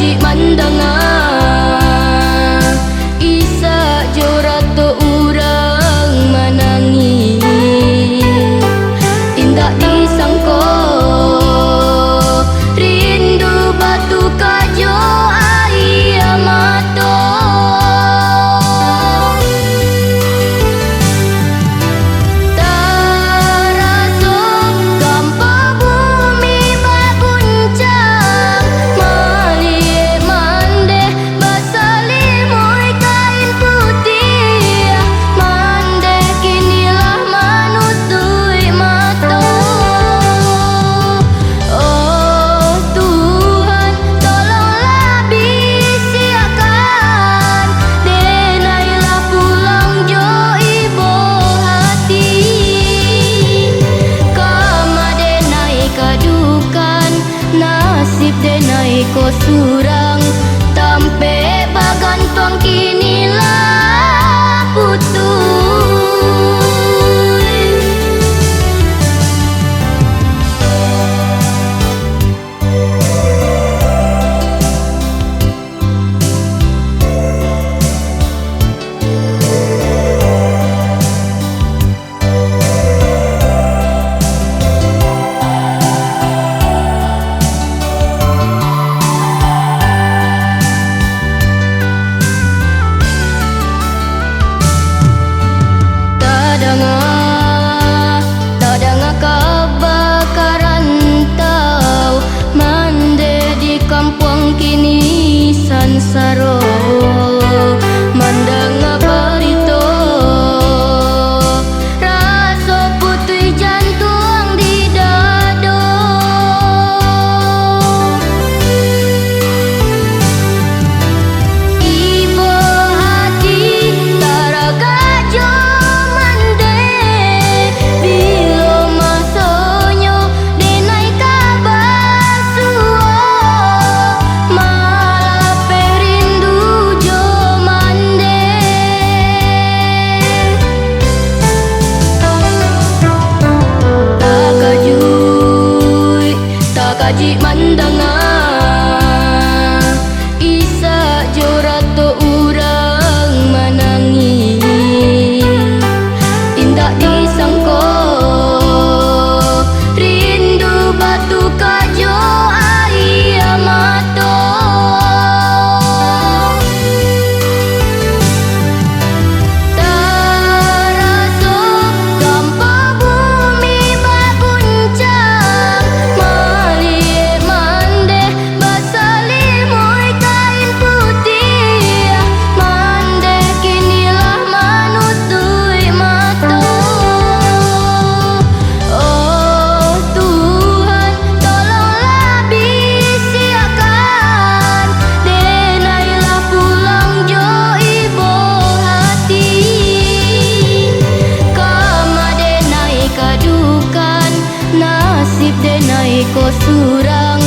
kaji mandangan isa jorato urang manangi tindak disangko rindu batu kajo ayah mato taraso gampa bumi baguncang malie mande basalimoy kain putih mande kinilah manutuy mato. Oh Tuhan tolonglah bisiakan denailah pulang jo ibu hati kama denai kadukan nasib denai ko surang tampe bagantong kinilah putuy. Tadanga kebakaran tau mande di kampung kini sansaro mandanga barito raso putui jantung di dado ibu hati taragajo kaji mandangan isa jorato urang manangi tindak disangko rindu batu kajo ayah mato taraso gampa bumi baguncang malie mande basalimoy kain putih mande kinilah manutuy mato. Oh Tuhan tolonglah bisiakan denailah pulang jo ibu hati kama denai kadukan nasib denai ko surang